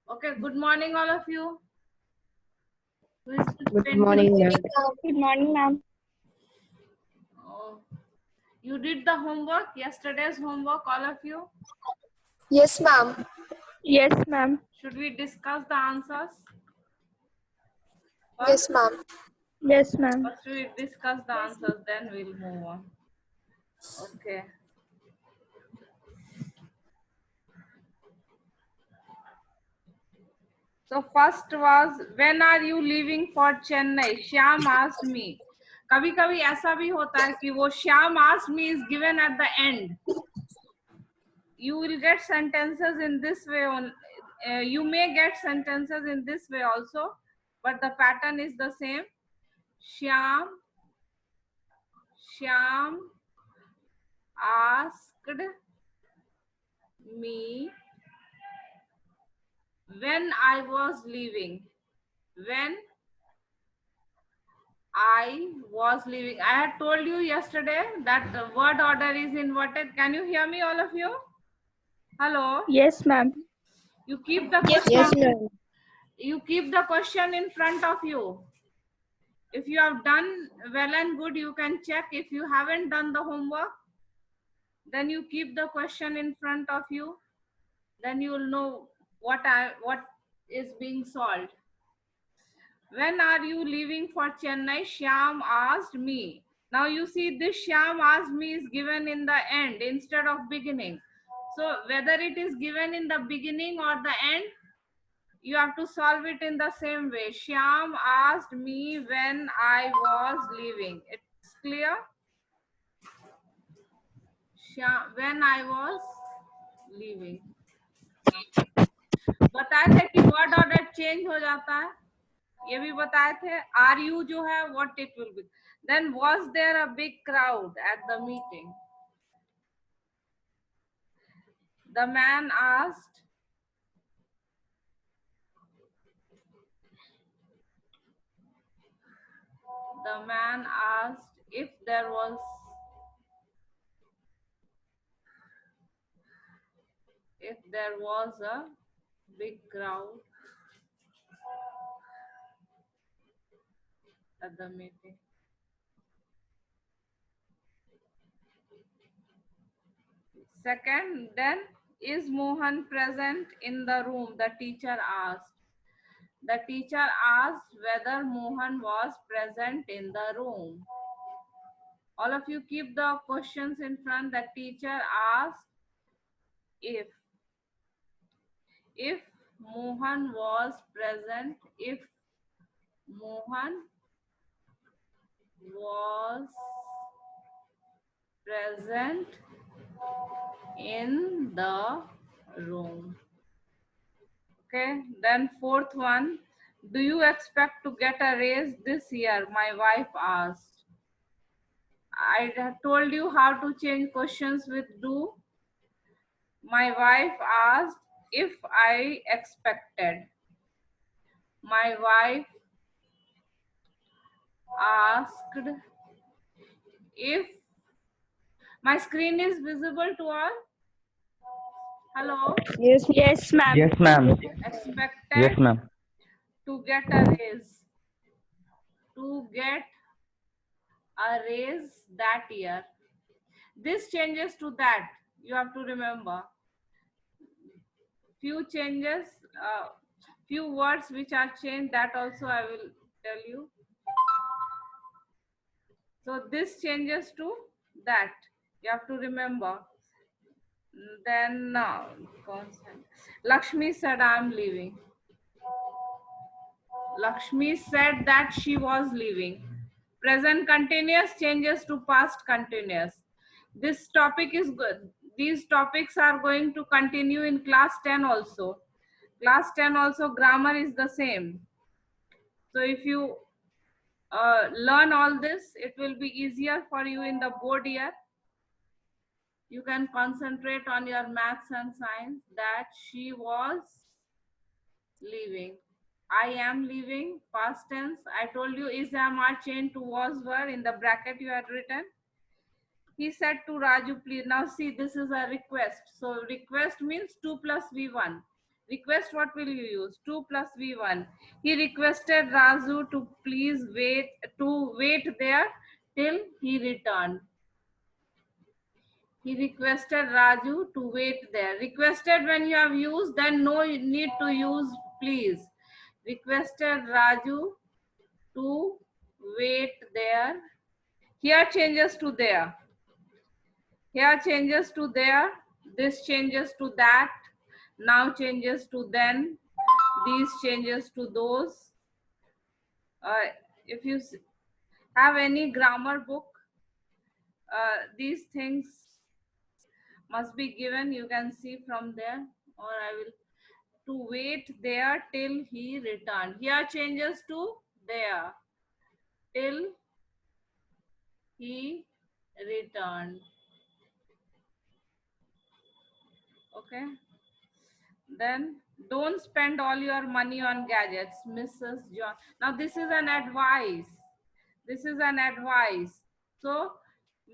Okay, good morning, all of you. Who is this Good pending? morning, ma'am. Good morning, ma'am. Oh, you did the homework, yesterday's homework, all of you? Yes, ma'am. Yes, ma'am. Should we discuss the answers? Yes, ma'am. Yes, ma'am. First we discuss the answers, then we'll move on. Okay. So first was, when are you leaving for Chennai? Shyam asked me. कभी कभी ऐसा भी होता है कि वो Shyam asked me is given at the end. You will get sentences in this way on. You may get sentences in this way also, but the pattern is the same. Shyam asked me when I was leaving. When I was leaving. I had told you yesterday that the word order is inverted. Can you hear me, all of you? Hello. Yes, ma'am. You keep the Yes, question. ma'am. You keep the question in front of you. If you have done well and good, you can check. If you haven't done the homework, then you keep the question in front of you. Then you will know what is being solved. When are you leaving for Chennai? Shyam asked me. Now you see this Shyam asked me is given in the end instead of beginning. So whether it is given in the beginning or the end, you have to solve it in the same way. Shyam asked me when I was leaving. It's clear? Shyam, when I was leaving. बताए थे कि word order change हो जाता है, ये भी बताए थे. आर यू जो है what it will be. Then was there a big crowd at the meeting. The man asked, if there was a big crowd at the meeting. Second, then, is Mohan present in the room? The teacher asked. The teacher asked whether Mohan was present in the room. All of you keep the questions in front. The teacher asked if Mohan was present, if Mohan was present in the room. Okay, then fourth one, do you expect to get a raise this year? My wife asked. I told you how to change questions with do. My wife asked if I expected. My wife asked if. My screen is visible to all? Hello? Yes, Yes, ma'am. Yes, ma'am. Expected Yes, ma'am. to get a raise. To get a raise that year. This changes to that. You have to remember. Few changes, few words which are changed, that also I will tell you. So this changes to that. You have to remember. Then Lakshmi said, I'm leaving. Lakshmi said that she was leaving. Present continuous changes to past continuous. This topic is good. These topics are going to continue in class 10 also. Class 10 also grammar is the same. So if you learn all this, it will be easier for you in the board year. You can concentrate on your maths and science. That she was leaving. I am leaving, past tense. I told you is am are changed to was were. In the bracket you had written. He said to Raju, please. Now see, this is a request. So request means 2 plus V1. Request, what will you use? 2 plus V1. He requested Raju to please wait there till he returned. He requested Raju to wait there. Requested, when you have used, then no need to use please. Requested Raju to wait there. Here changes to there. Here changes to there. This changes to that. Now changes to then. These changes to those. If you have any grammar book, these things must be given. You can see from there, or I will to wait there till he returned. Here changes to there till he returned. Okay. Then don't spend all your money on gadgets, Mrs. John. Now this is an advice. This is an advice. So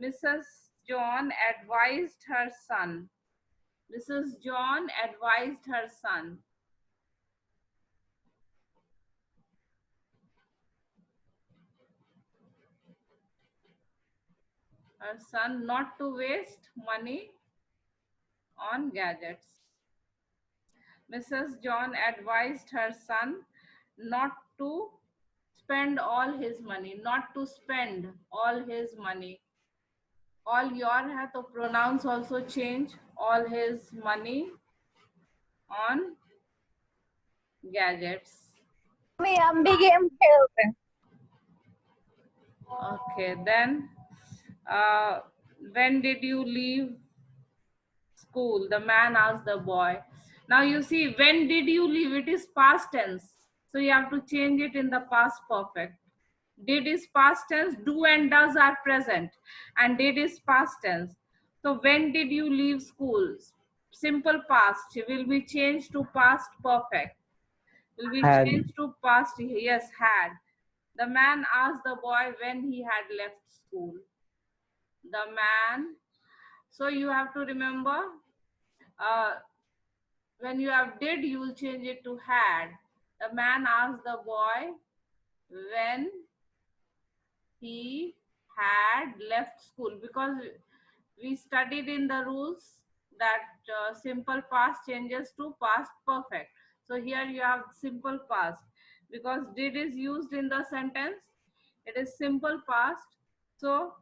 Mrs. John advised her son. Mrs. John advised her son. Her son not to waste money on gadgets. Mrs. John advised her son not to spend all his money, not to spend all his money. All your है तो pronouns also change. All his money on gadgets. हम भी game खेलते हैं. Okay, then when did you leave school? The man asked the boy. Now you see, when did you leave? It is past tense. So you have to change it in the past perfect. Did is past tense, do and does are present, and did is past tense. So when did you leave school? Simple past will be changed to past perfect. Will be Had. changed to past, yes, had. The man asked the boy when he had left school. The man, so you have to remember, when you have did, you will change it to had. The man asked the boy when he had left school, because we studied in the rules that simple past changes to past perfect. So here you have simple past, because did is used in the sentence. It is simple past. So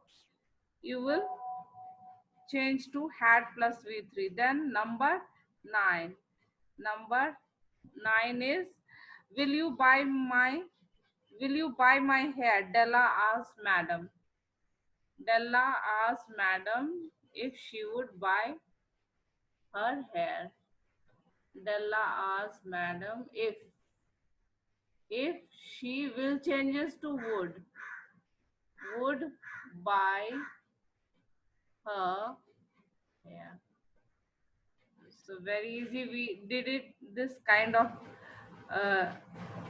you will change to had plus V3. Then number 9. Number 9 is, will you buy my hair? Della asked madam. Della asked madam if she would buy her hair. Della asked madam if she will changes to would buy her hair. So very easy. We did it this kind of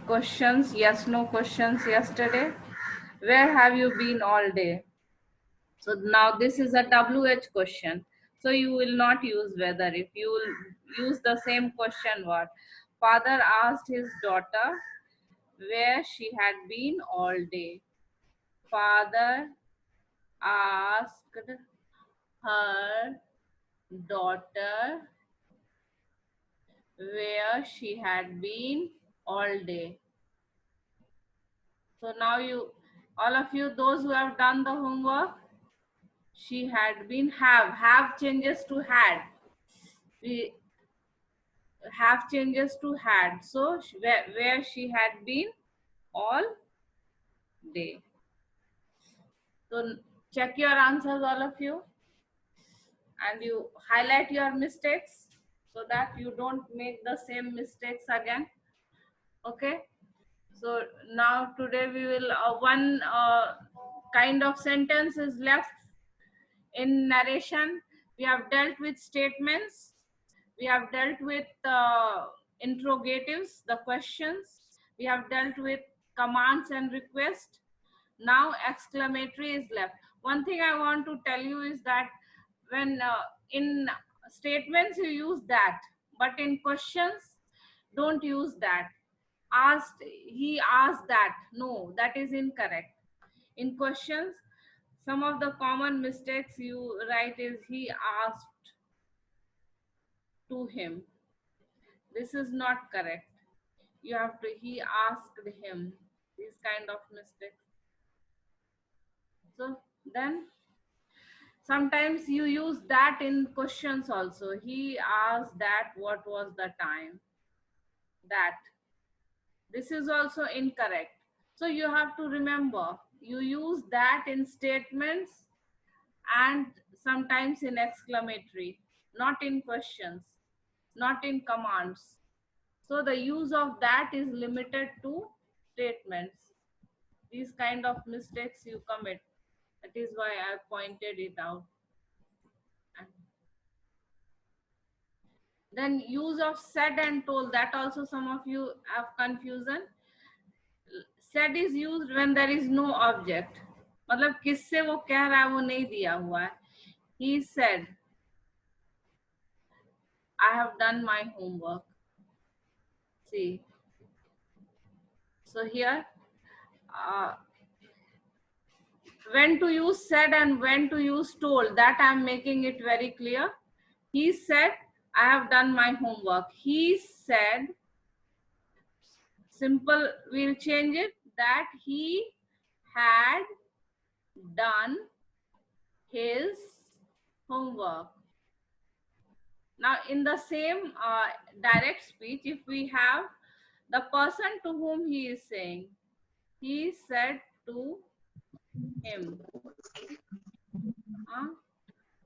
questions, yes no questions yesterday. Where have you been all day? So now this is a WH question. So you will not use whether. If you will use the same question, what? Father asked his daughter where she had been all day. Father asked her daughter where she had been all day. So now you, all of you, those who have done the homework, she had been, have changes to had. We have changes to had. So where she had been all day. So check your answers, all of you, and you highlight your mistakes so that you don't make the same mistakes again. Okay. So now today we will one kind of sentence is left in narration. We have dealt with statements. We have dealt with interrogatives, the questions. We have dealt with commands and requests. Now exclamatory is left. One thing I want to tell you is that when in statements you use that, but in questions Don't use that. Asked, he asked that. No, that is incorrect. In questions, some of the common mistakes you write is he asked to him. This is not correct. You have to, he asked him. These kind of mistakes. So then sometimes you use that in questions also. He asked that what was the time. That. This is also incorrect. So you have to remember, you use that in statements and sometimes in exclamatory, not in questions, not in commands. So the use of that is limited to statements. These kind of mistakes you commit. That is why I pointed it out. Then use of said and told, that also some of you have confusion. Said is used when there is no object. मतलब किससे वो कह रहा है वो नहीं दिया हुआ है. He said, I have done my homework. See. So here, when to use said and when to use told, that I am making it very clear. He said, I have done my homework. He said, simple, we'll change it, that he had done his homework. Now, in the same direct speech, if we have the person to whom he is saying, he said to him,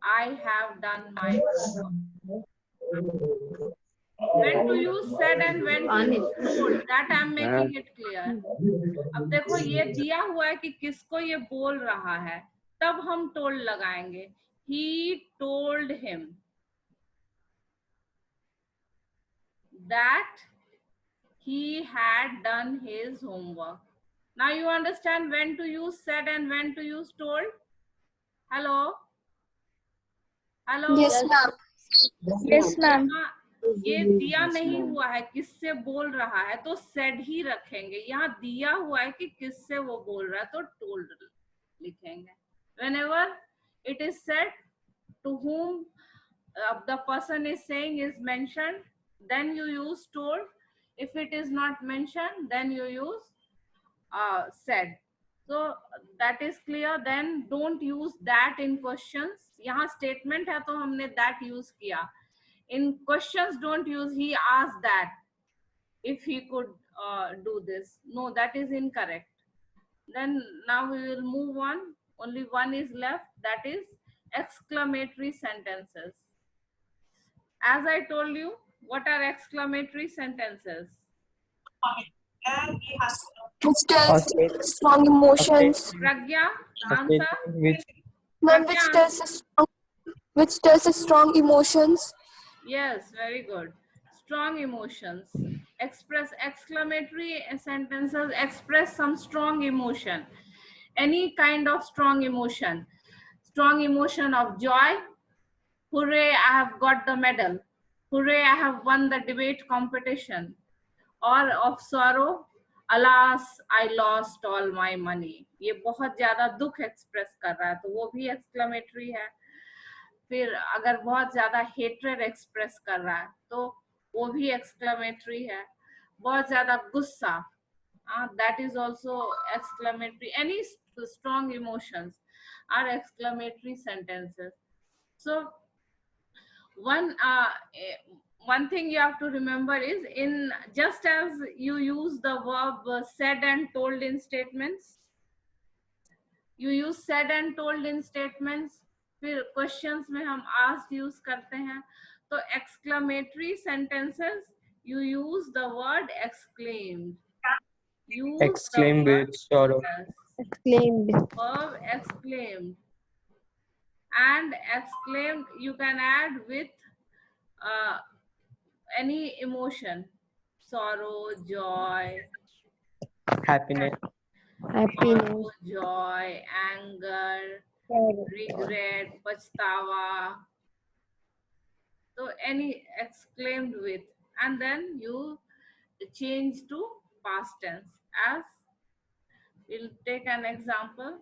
I have done my homework. When to use said and when to use told, that I am making it clear. अब देखो ये दिया हुआ है कि किसको ये बोल रहा है, तब हम told लगाएंगे. He told him that he had done his homework. Now you understand when to use said and when to use told? Hello? Hello? Yes, ma'am. Yes, ma'am. ये दिया नहीं हुआ है किससे बोल रहा है तो said ही रखेंगे. यहाँ दिया हुआ है कि किससे वो बोल रहा है तो told लिखेंगे. Whenever it is said, to whom the person is saying is mentioned, then you use told. If it is not mentioned, then you use said. So that is clear. Then don't use that in questions. यहाँ statement है तो हमने that use किया. In questions, don't use he asked that if he could do this. No, that is incorrect. Then now we will move on. Only one is left, that is exclamatory sentences. As I told you, what are exclamatory sentences? Which tells strong emotions. Pragya, answer. Ma'am, which tells strong emotions. Yes, very good. Strong emotions. Express exclamatory sentences express some strong emotion. Any kind of strong emotion. Strong emotion of joy. Hooray, I have got the medal. Hooray, I have won the debate competition. Or of sorrow. Alas, I lost all my money. ये बहुत ज्यादा दुख express कर रहा है तो वो भी exclamatory है. फिर अगर बहुत ज्यादा हेट्रेड एक्सप्रेस कर रहा है तो वो भी एक्सक्लेमेटरी है. बहुत ज्यादा गुस्सा, that is also exclamatory. Any strong emotions are exclamatory sentences. So one thing you have to remember is, in just as you use the verb said and told in statements, you use said and told in statements. फिर questions में हम asked use करते हैं. तो exclamatory sentences you use the word exclaimed. Use Exclaimed with sorrow. Exclaimed. Verb exclaimed. And exclaimed you can add with any emotion. Sorrow, joy, Happiness. Happiness. sorrow, joy, anger, regret, pachtawa. So any exclaimed with, and then you change to past tense. As we'll take an example.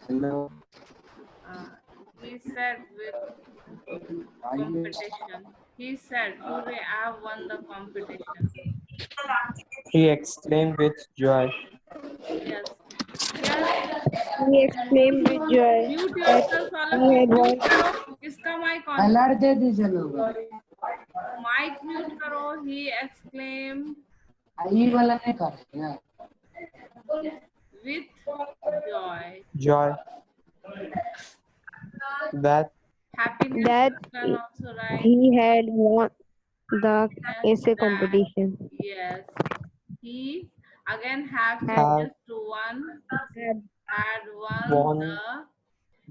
Hello. He said with competition. He said, "Hooray, I have won the competition." He exclaimed with joy. Yes. Yes. He exclaimed with joy Mute that yourself, all of he you. had won. Mute करो. किसका mic on? Alert दे दीजिए लोग Mic mute करो. He exclaimed आई वाला नहीं कर रहे हैं with joy. Joy. That Happiness. That You can also write he had won the essay that. competition. Yes. He again have Had changes to one. had Had won won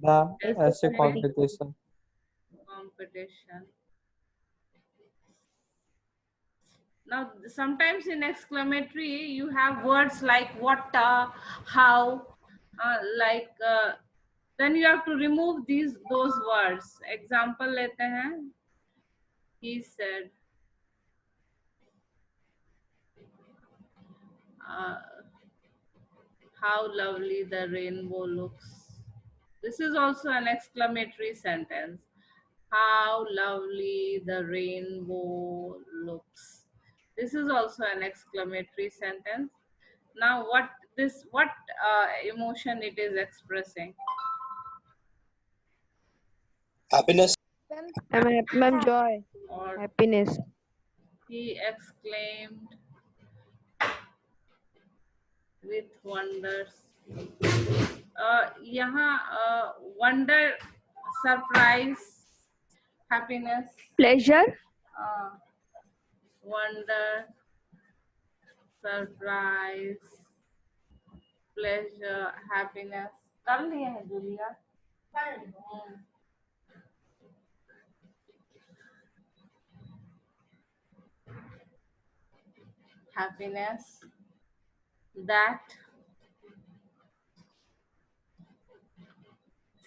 the the essay competition. competition. Now, sometimes in exclamatory, you have words like what, how, then you have to remove those words. Example लेते हैं. He said, how lovely the rainbow looks. This is also an exclamatory sentence. How lovely the rainbow looks. This is also an exclamatory sentence. Now, what emotion it is expressing? Happiness. Ma'am, joy, Or happiness. he exclaimed with wonders. यहाँ wonder, surprise, happiness, Pleasure, wonder, surprise, pleasure, happiness. कर लिए हैं Julia? Happiness, that.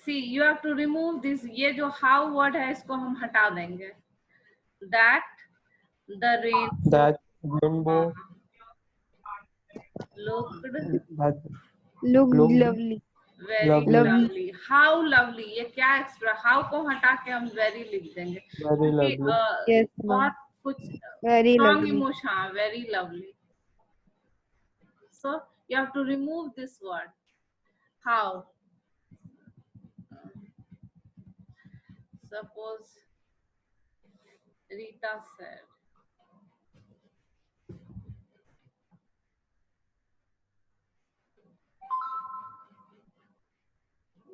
See, you have to remove this. ये जो how word है इसको हम हटा देंगे. That the rain That rainbow looked that looked looked lovely. very lovely. lovely. How lovely. ये क्या एक्सप्रेस? how को हटा के हम very लिख देंगे. Very क्योंकि lovely. Yes, ma'am. बहुत कुछ Very strong lovely. emotion. हाँ, very lovely. So you have to remove this word. How? Suppose Rita said,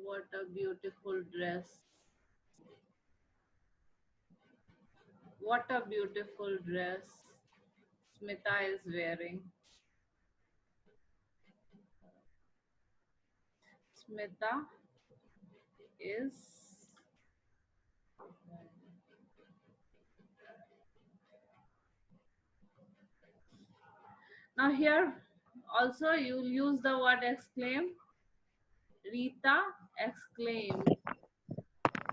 what a beautiful dress. What a beautiful dress Smita is wearing. Smita is now here also you'll use the word exclaim. Rita exclaimed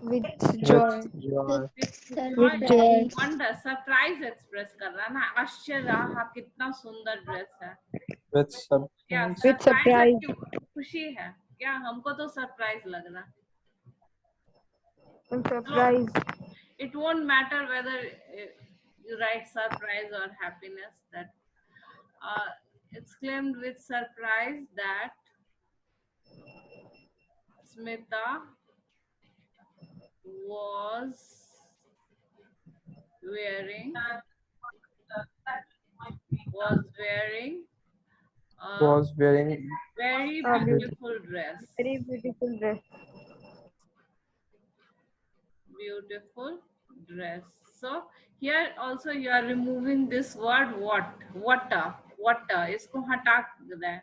With joy. With joy. With joy. wonder, surprise express कर रहा है ना. आश्चर्य, हाँ कितना सुंदर dress है. With क्या surprise. With surprise. खुशी है क्या? हमको तो सरप्राइज लग रहा. I'm surprised. It won't matter whether you write surprise or happiness. That exclaimed with surprise that Smita was wearing Was wearing very A beautiful dress. very beautiful dress. Beautiful dress. So here also you are removing this word what. What a. water, इसको हटा दें,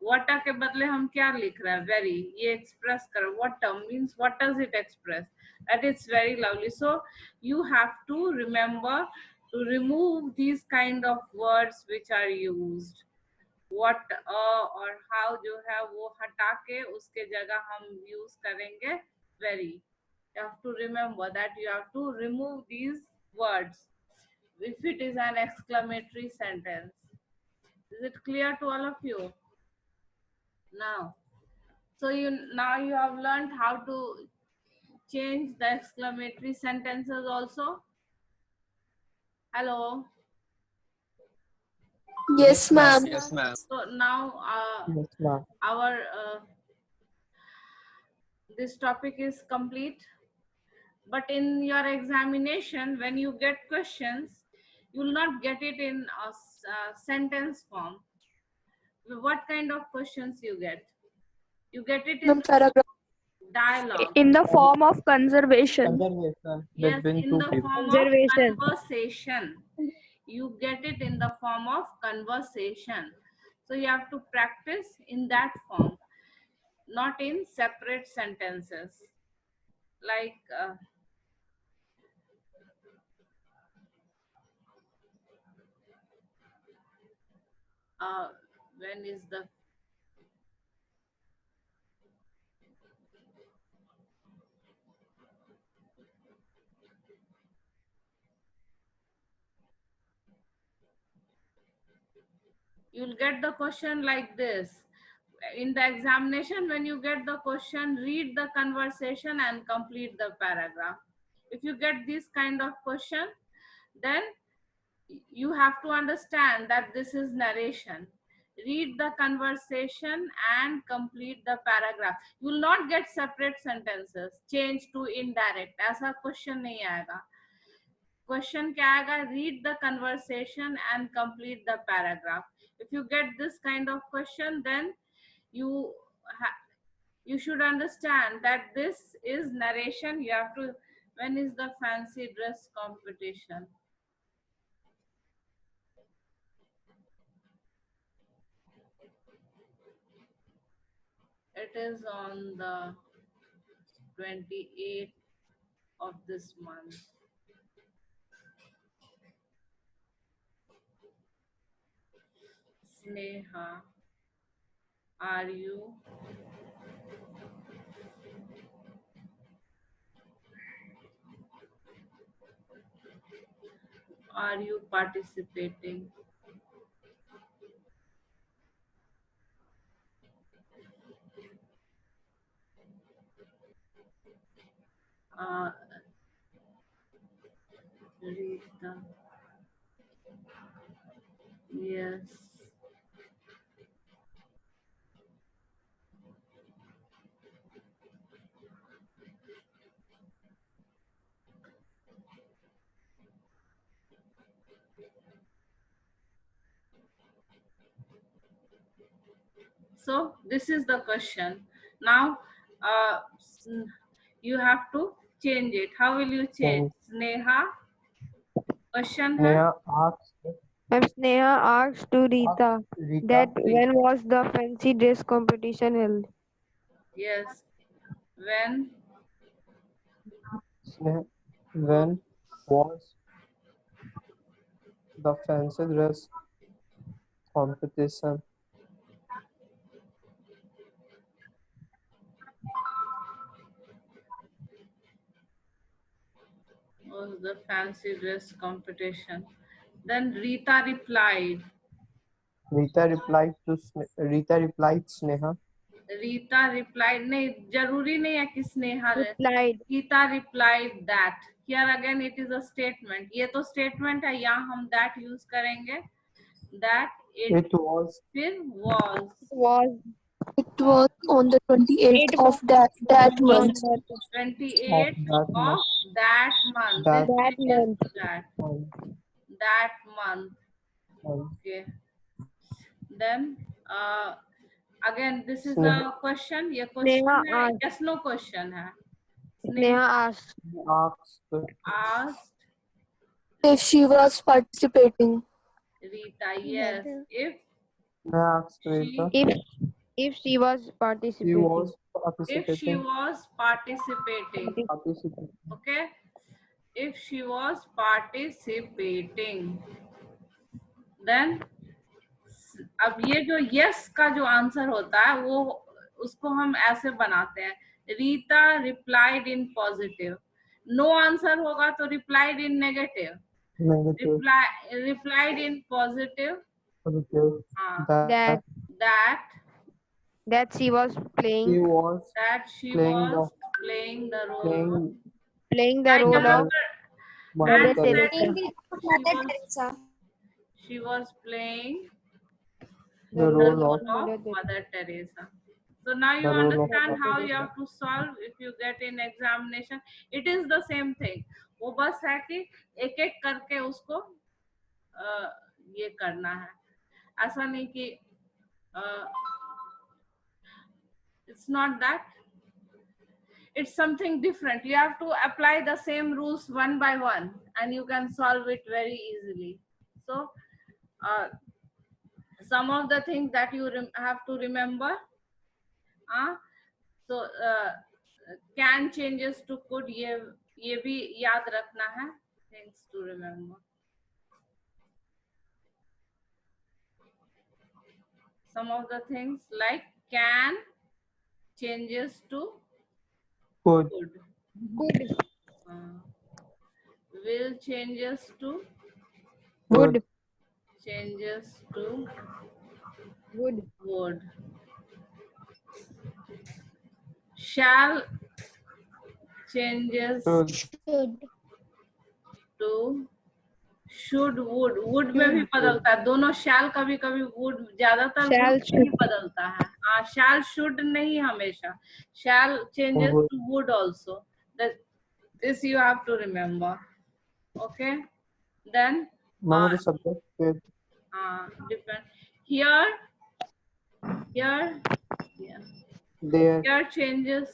water के बदले हम क्या लिख रहे हैं, very, ये express करो, water means what does it express, that is very lovely. So you have to remember to remove these kind of words which are used. what और how जो है वो हटा के उसके जगह हम use करेंगे very. You have to remember that you have to remove these words if it is an exclamatory sentence. Is it clear to all of you now? So now you have learned how to change the exclamatory sentences also. Hello. Yes, ma'am. Yes, ma'am. So now Yes, ma'am. our this topic is complete. But in your examination, when you get questions, you will not get it in a sentence form. What kind of questions you get? You get it in Ma'am, paragraph. dialogue. In the form of conservation. Conservation Yes, between in two the people. form of Conservation. conversation. You get it in the form of conversation. So you have to practice in that form, not in separate sentences. Like when is the you'll get the question like this. In the examination, when you get the question, read the conversation and complete the paragraph. If you get this kind of question, then you have to understand that this is narration. Read the conversation and complete the paragraph. You will not get separate sentences. Change to indirect. ऐसा question नहीं आएगा. Question क्या आएगा? Read the conversation and complete the paragraph. If you get this kind of question, then you should understand that this is narration. You have to. When is the fancy dress competition? It is on the 28th of this month. Sneha, are you participating? Rita, yes. So this is the question. Now you have to change it. How will you change? Sneha, question hai? Neha asks And Sneha asked to Rita Rita that when was the fancy dress competition held? Yes. When when was the fancy dress competition? was the fancy dress competition? Then Rita replied. Rita replied Sneha. Rita replied, नहीं जरूरी नहीं है कि Sneha Replied. Rita replied that. Here again it is a statement. ये तो statement है, यहाँ हम that use करेंगे. That it was फिर was. It was on the 28th of that month. 28th that of month. that month. That This is month. that month. Okay. Then again this is a question. ये question Sneha है, asked. yes no question है. Sneha asked. asked asked If she was participating. Rita, yes. If May I ask she Rita? If she was She participating. was if she participating. was participating. Participating. Okay, if she was participating, then अब ये जो yes का जो answer होता है वो उसको हम ऐसे बनाते हैं, Rita replied in positive. No answer होगा तो replied in negative. Negative. Replied in positive. Positive. हाँ, That that she was She playing was playing the playing the role playing playing the and role Mother of Mother and Teresa. said she was playing The the role role of of Mother Teresa. So now you the role of understand Mother how you Teresa. have to solve if you get in examination. It is the same thing. वो बस है कि एक एक करके उसको ये करना है. ऐसा नहीं कि it's not that. It's something different. You have to apply the same rules one by one and you can solve it very easily. So some of the things that you have to remember. So can changes to could, ये भी याद रखना है. Things to remember. Some of the things like can changes to Could. could. good. Will changes to Good. changes to Good. would. Shall changes Should. to should, would में भी बदलता है. दोनों shall कभी कभी would, ज्यादातर Shall, would नहीं बदलता है. हाँ, shall should नहीं हमेशा. Shall changes Would. to would also. This you have to remember. Okay. Then Mama, the subject with different. Here yeah. there, Here changes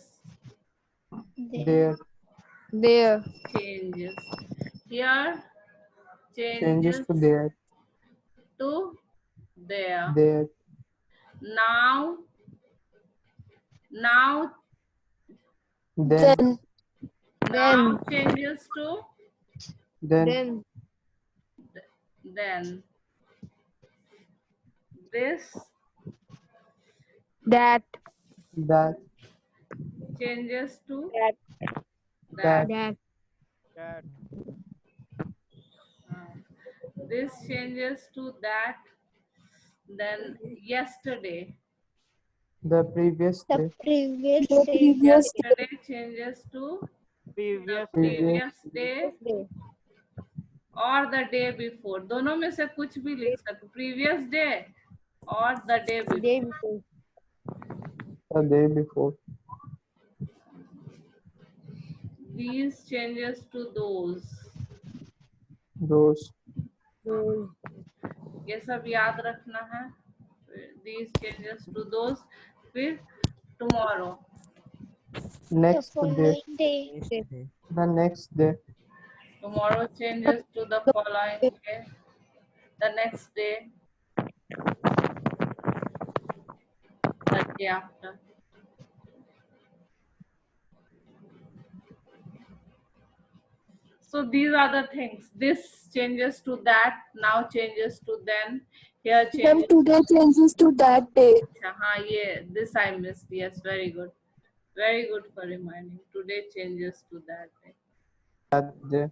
there, there, changes. Here changes to there, to there. there, Now then, now changes to then, then. This that, that, changes to that, that, this changes to that. Then yesterday. the previous day, Yesterday changes to previous previous day day, और the day before. दोनों में से कुछ भी लिख सकते. Previous day और the day before. day before, the day before, These changes to those. those, those, ये सब याद रखना है. These changes to those. फिर tomorrow. next day, the next day, Tomorrow changes to the following day. The next day. The day after. So these are the things. This changes to that. Now changes to then. Here Ma'am, changes. today changes to that day. Yeah, this I missed. Yes, very good. Very good for reminding. Today changes to that day. that day,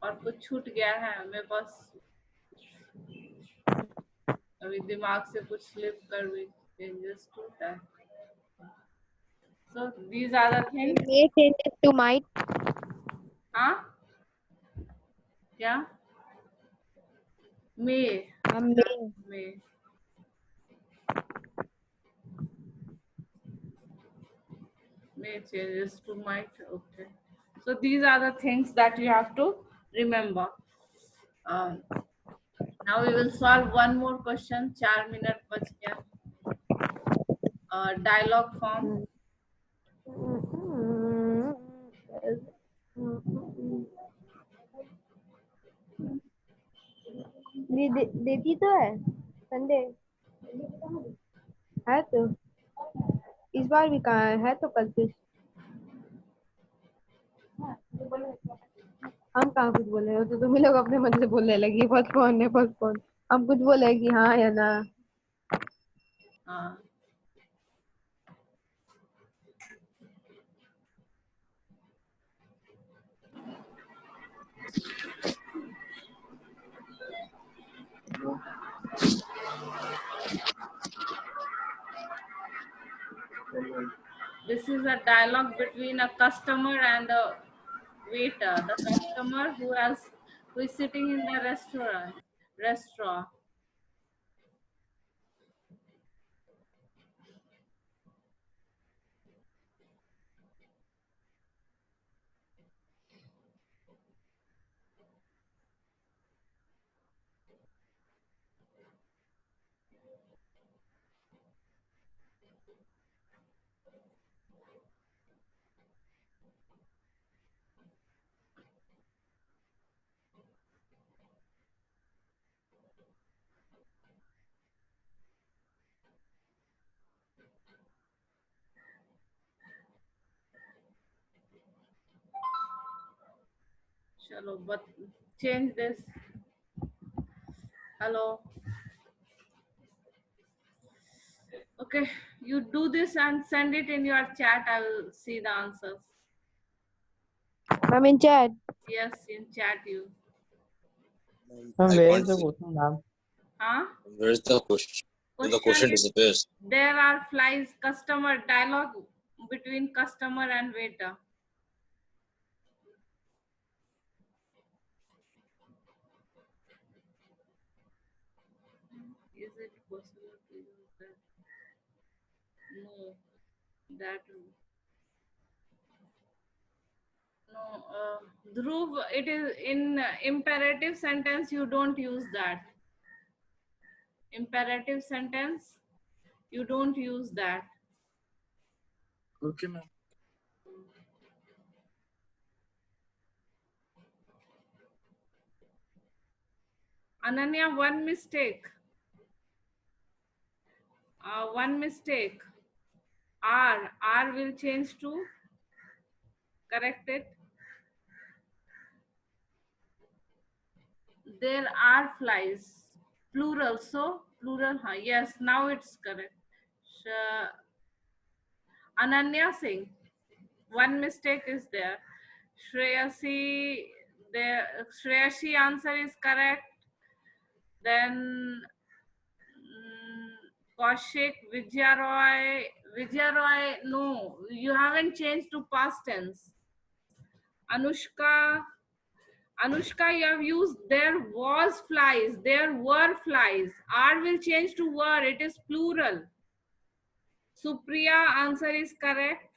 और कुछ छूट गया है मेरे पास. अभी दिमाग से कुछ स्लिप कर भी. Changes to that. So these are the things. may changes to might, हाँ क्या? May. may, May. May changes to might. Okay. So these are the things that you have to remember. Now we will solve one more question. 4 minute बच गया. Dialogue form. देती तो है Sunday है तो इस बार भी कहाँ है तो कल फिर हम कहाँ कुछ बोले हो तो तुम ही लोग अपने मन से बोलने लगी पोस्टपोन है पोस्टपोन हम कुछ बोले कि हाँ या ना हाँ this is a dialogue between a customer and a waiter. The customer who is sitting in the restaurant. Chalo, but change this. Hello. Okay, you do this and send it in your chat. I will see the answers. I'm in chat. Yes, in chat you. Ma'am, I where can't is the see. question, ma'am? Huh? Where is the question? The question is, disappears. there are flies. Customer dialogue between customer and waiter. Is it possible to use that? No, that no. Dhruv, it is in imperative sentence. You don't use that. Imperative sentence. You don't use that. Okay, ma'am. Ananya, one mistake. One mistake. R will change to correct it. There are flies. Plural, so plural. Yes, now it's correct. Ananya Singh. One mistake is there. Shreyasi, Shreyasi answer is correct. Then Kaushik, Vijay Roy, no, you haven't changed to past tense. Anushka, you have used there was flies, there were flies. R will change to were, it is plural. Supriya, answer is correct.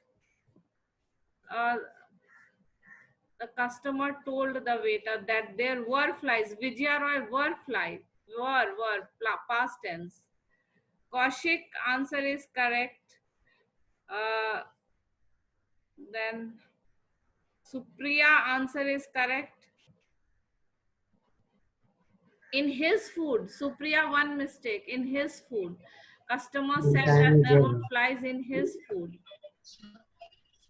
The customer told the waiter that there were flies. Vijay Roy were flies, past tense. Kaushik, answer is correct. Then Supriya, answer is correct. In his food, Supriya, one mistake. In his food, customer said that there were flies in his food.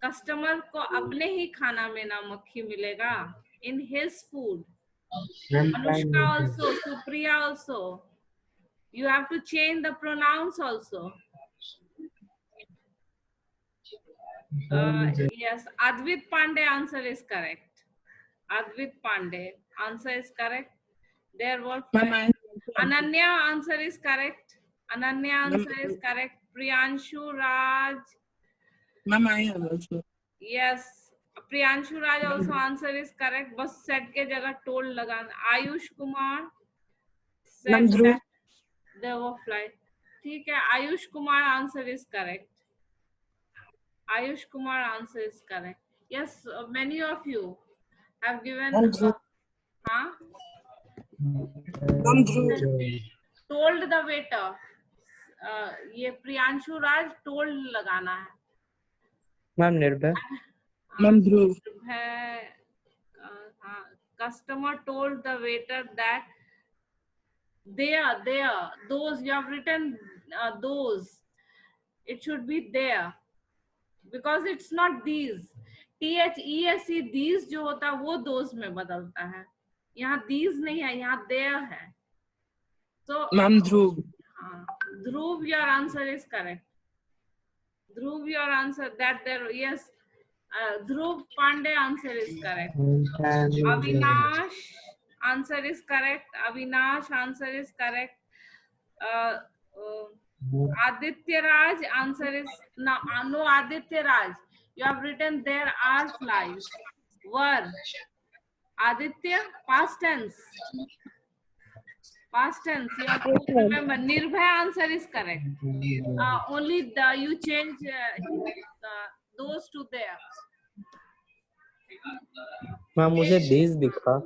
Customer को अपने ही खाना में ना मक्खी मिलेगा. In his food. Anushka also, Supriya also. You have to change the pronouns also. Yes, Advait Pandey, answer is correct. Advait Pandey, answer is correct. There were flies. Ananya, answer is correct. Ananya, answer is correct. Priyanshu Raj. Ma'am, I have also. Yes, Priyanshu Raj also answer is correct. बस set के जगह told लगाना. Ayush Kumar said that there were flies. ठीक है, Ayush Kumar answer is correct. Ayush Kumar answer is correct. Yes, many of you have given. Huh? Told the waiter. ये प्रियांशु राज told लगाना है. Ma'am, Nirbhay. Ma'am, Dhruv. Customer told the waiter that there, those, you have written those. It should be there. Because it's not these. THESE, these जो होता है वो those में बदलता है. यहाँ these नहीं है, यहाँ there है. So, Ma'am, Dhruv. Dhruv, your answer is correct. Dhruv, your answer, that there, yes. Dhruv Pandey answer is correct. Avinash answer is correct. Avinash answer is correct. Aditya Raj answer is no Aditya Raj. You have written there are flies. Were. Aditya, past tense. Past tense. You have to remember. Nirbhay answer is correct. Only you change those to there. Ma'am मुझे these दिखा.